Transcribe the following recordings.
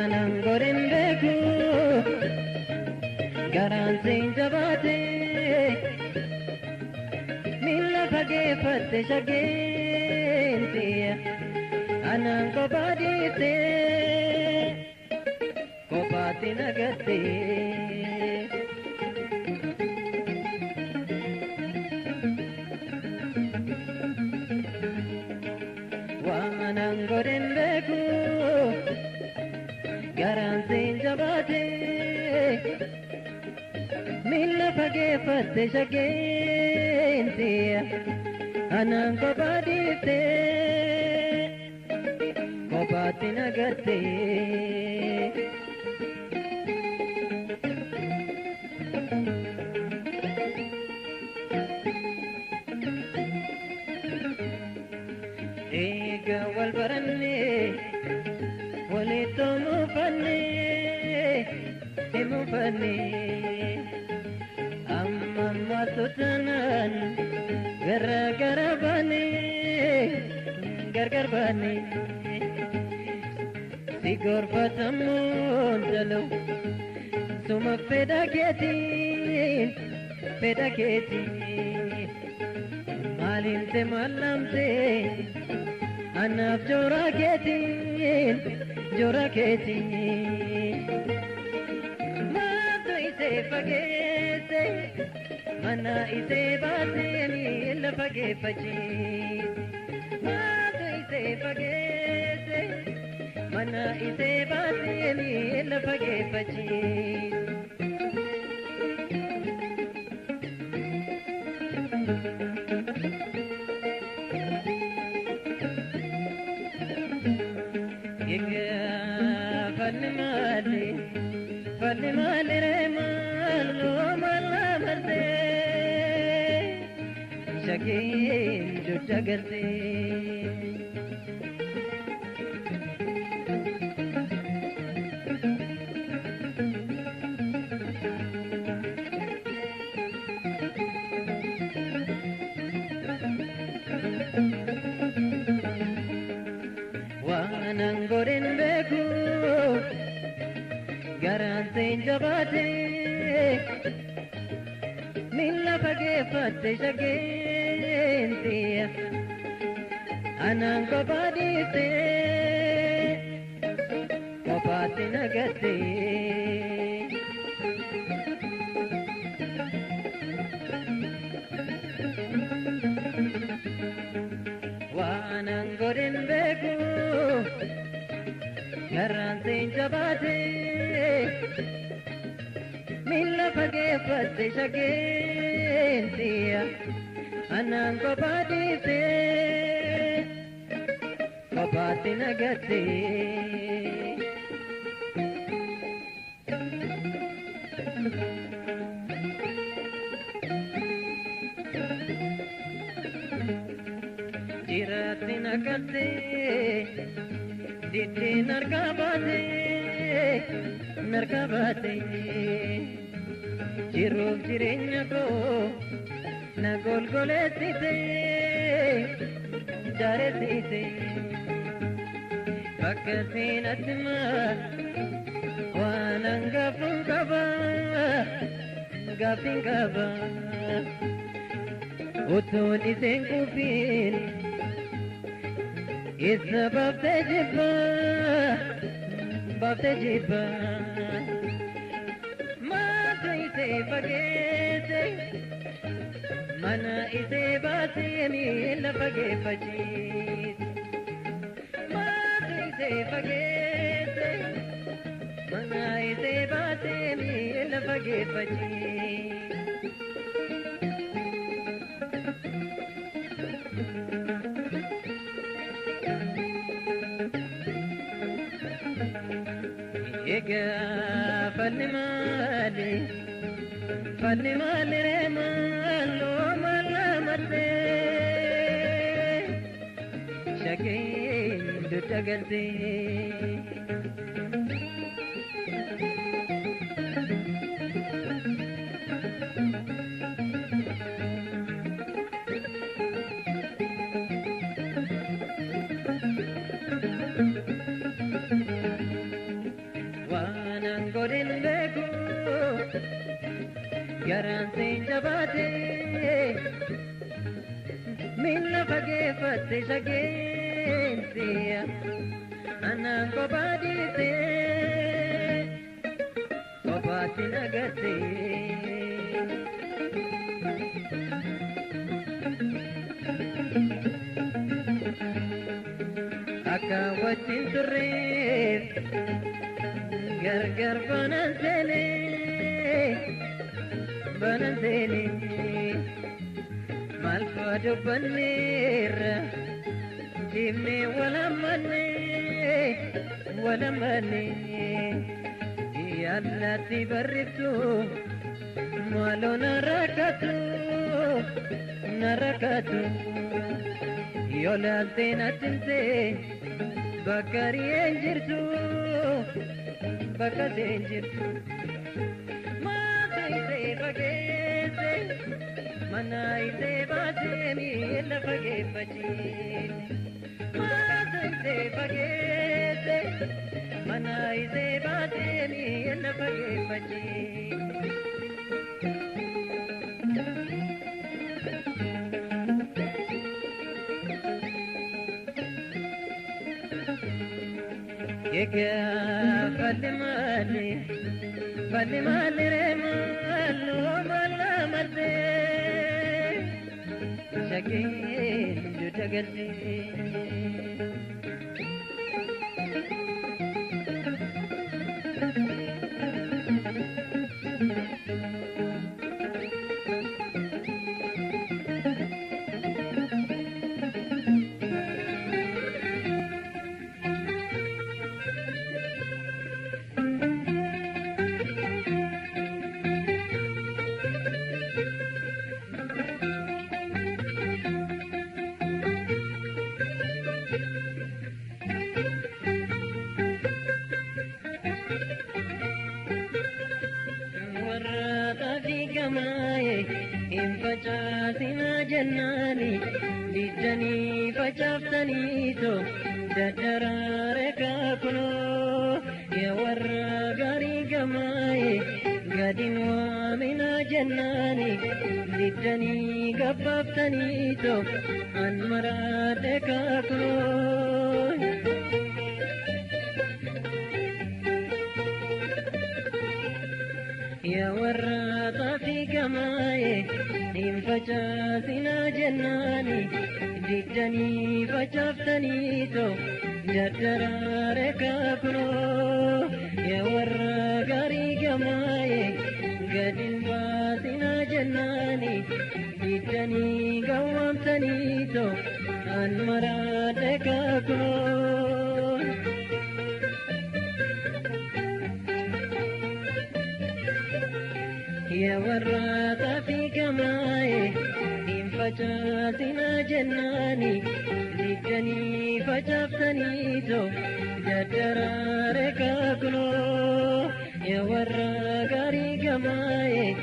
Wanangorembeku garansin jabate milla phage fatte shagenti anango badite kopati nagati wanangorembeku garansin jabate milla phage fatte shagenti anango badite kopati nagati ega walbaranne walito mufane amma matutan gara bane gar bane sigor patamun dalo suma pedageti malinte malamte anab jora keti matu ise pagete mana ise bateni la page pachi matu ise pagete mana ise bateni la page pachi falmale remalo malamarte shagin jutagarte wanangoren beku garansin jabate milla phage fatte shagenti anango badite kopati nagati wanangoren beku garansin jabate milla phage fatte shagenti anango badite kopati nagati jirati nagati dite narkabate jiruf jirenya ko na golgolesite daresite pakkasin atma wananga funkaba gapingaba utun isen kupin isna babte jibba matu ise pagete mana ise bateni la page pachi matu ise pagete mana ise bateni la page pachi ega falmale remalo malamate shagin dutagarte godin beku garan sen jabate minna fagefatte sagentia anan ko badite ko batinagate aka wajin turre gar banantele malfado banera jimne wala mane yalla tibarritu malo narakatu yola tenatinte bakari enjirtu bakadenjirtu bagese manai se bademi la bage bachi manai se bagese manai se bademi la bage bachi ye kya Falimale re malo malamate Shake jutagati Infacasina jannani dijani facaftani to dadarare kakuno ya warra gari gamai gadin wamina jannani dijani gabaftani to anmarade kakuno ya warra tafi gamai infacasina jannani dijani facaftani to dadarare kakuno ya warra gari gamai gadin basina jannani dijani gawamtani to anmarade kakuno ya warra tafi gamai infacasina jannani dijani facaftani to dadarare kakuno ya warra gari gamai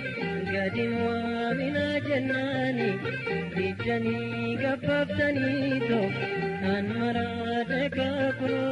gadin wamina jannani dijani gabaftani to anmarade kakuno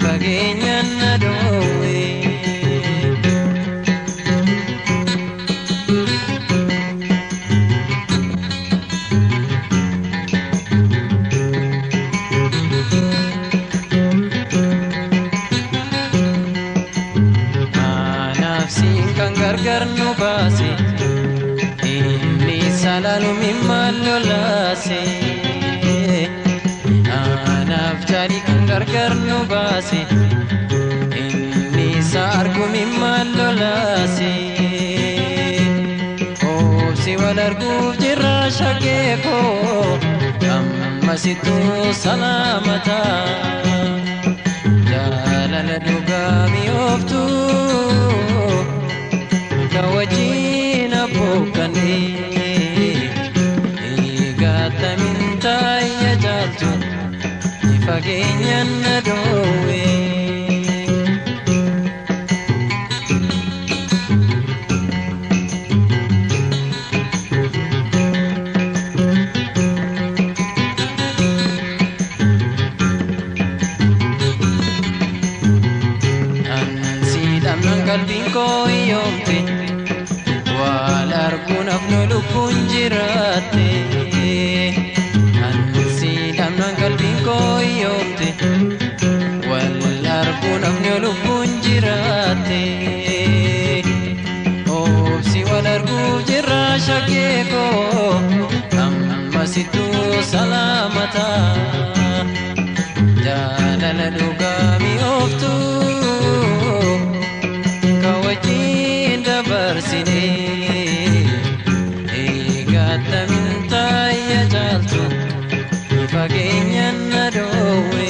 Fageenyaan gargar nu baase inni salalu mimmaan lolaase anaaf jaalii kan gargar nu baase inni isa argu mimmaan lolaase obsi wal arguuf jirra shaggee koo ammasittuu salaamata jaalala dhugaa mi'ooftu ka wajjin abbookkanee eegaatamin taayya jaaltu fageenyan na dhoowwe qalbiin koo hiyyoomte wal arguun afnu lubbuun jiraatte ansi dhamnaan qalbiin koo hiyyoomte wal arguun afnu lubbuun jiraatte obsi wal arguuf jirra shaggee koo ammasittuu salaamata jaalala dhugaa mi'ooftu wajjin dabarsine eegaatamin taayya jaaltu fageenyan na dhoowwe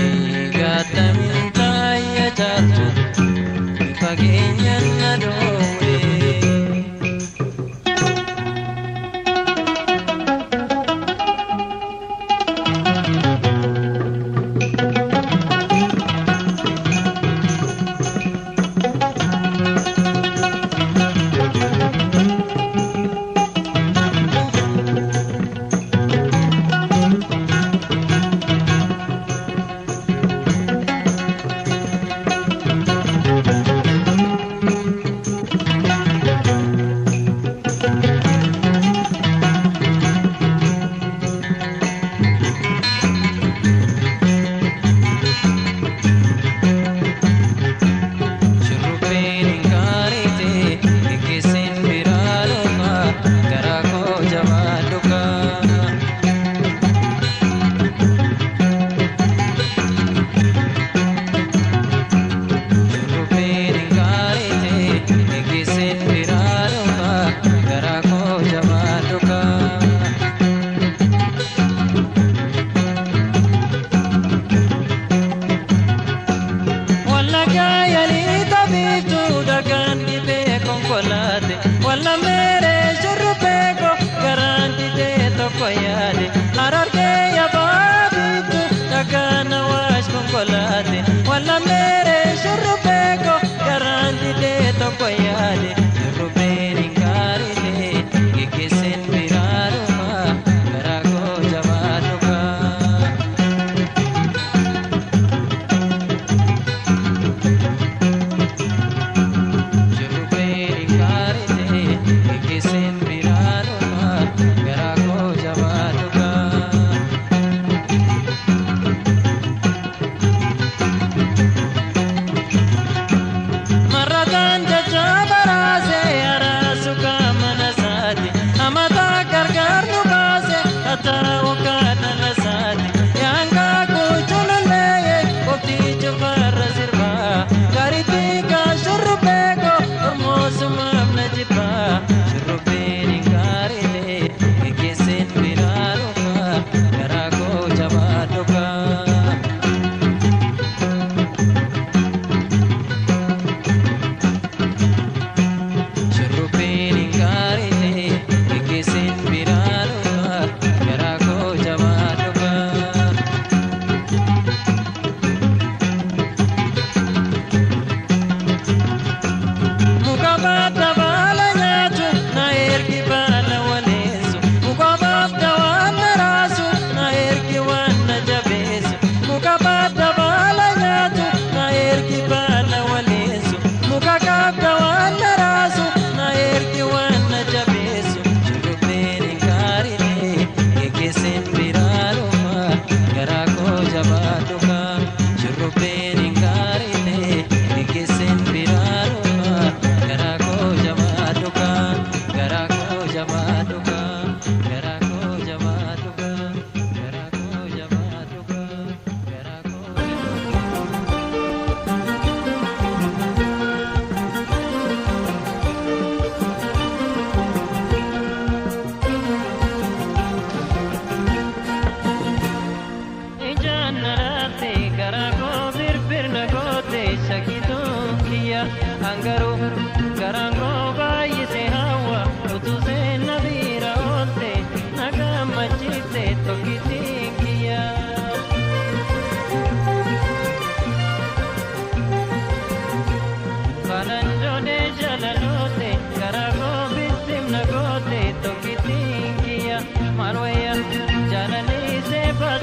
eegaatamin taayya jaaltu fageenyan na dhoowwe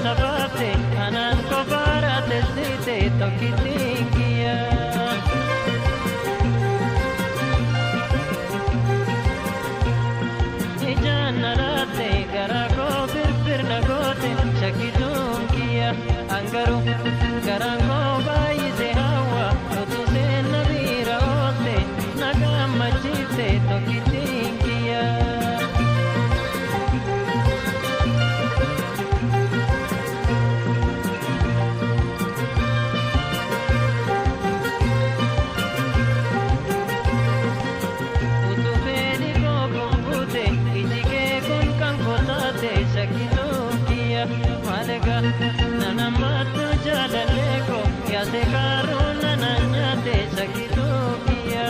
sababte anan ko barate site tokitingia Ijanarate garako bir nagote shakitungia angaru garango baise hawa tu se nabira ote nagamachite tokitingia Malega nanamatu jalaleko ya se karuna nanya te sakitukia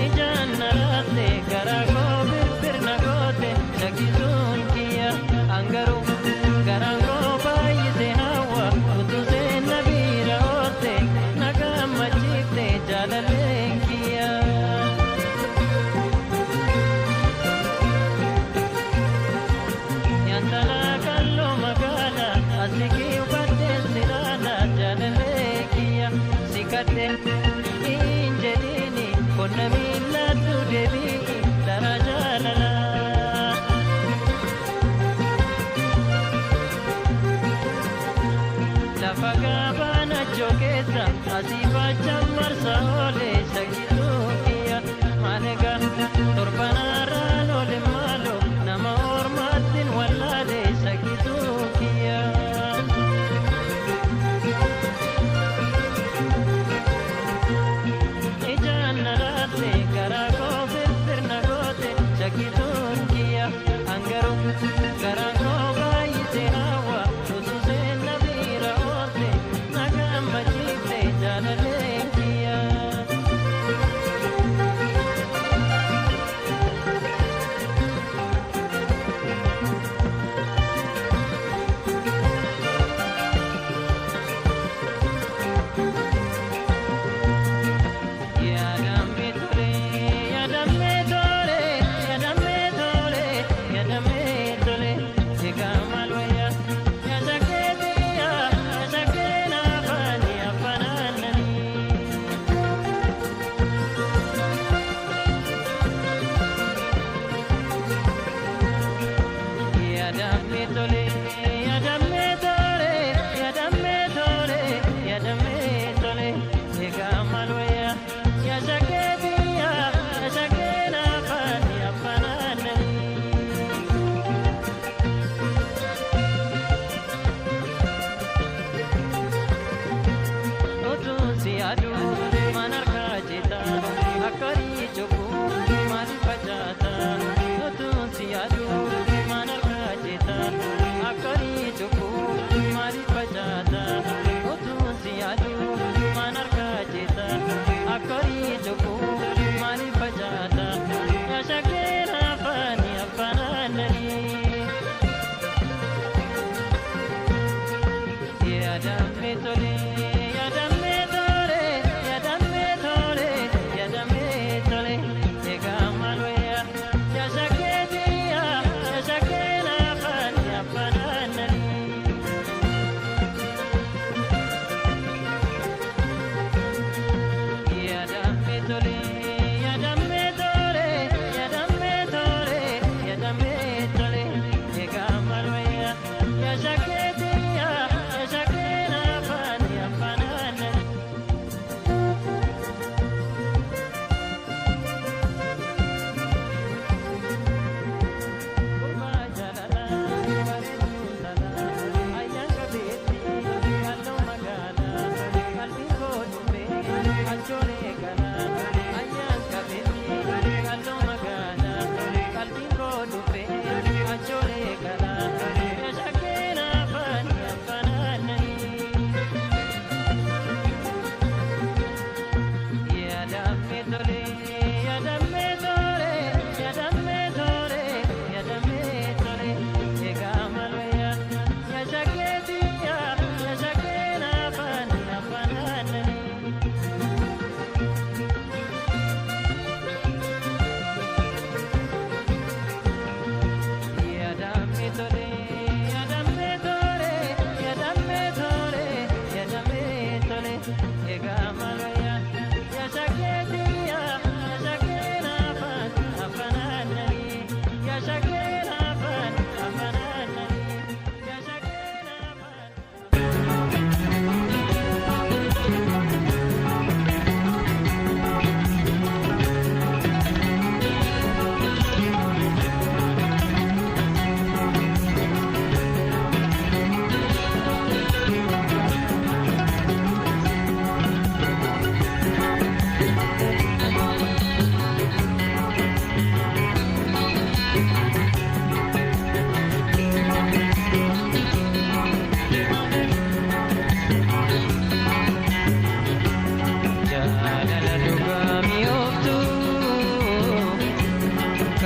Ijanarate garago birnagote sakitukia angaru garango baise hawa utu se nabira ote nagamachite jalalekia Sikate injedini konna millatu devi darajalala Lafaga bana jokesa asifa chamarsa ole sakitukia malega torbanara ole malo nama hormatin walade sakitukia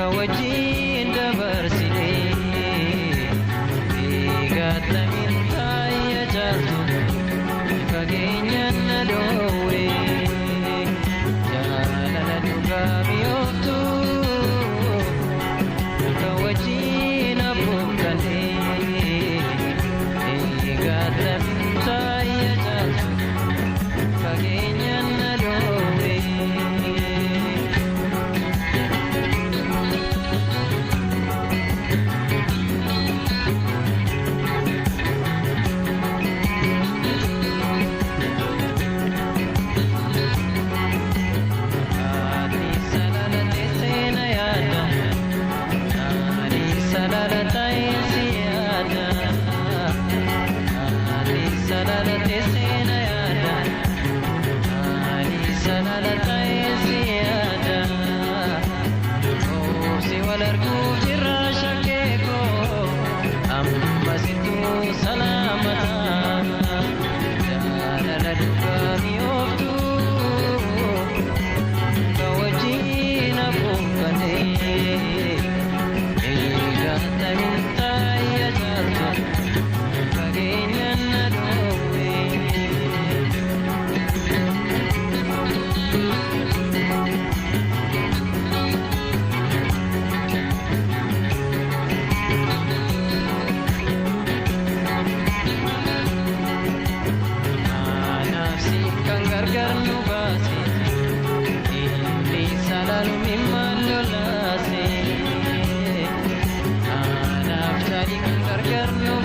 kawajin dabarsine igatamin taya jaltu kageenyan na dhowe jaalala dhugaami oftu kawajin abukkane igatamin taya jaltu kageenyan na dhowe Garnu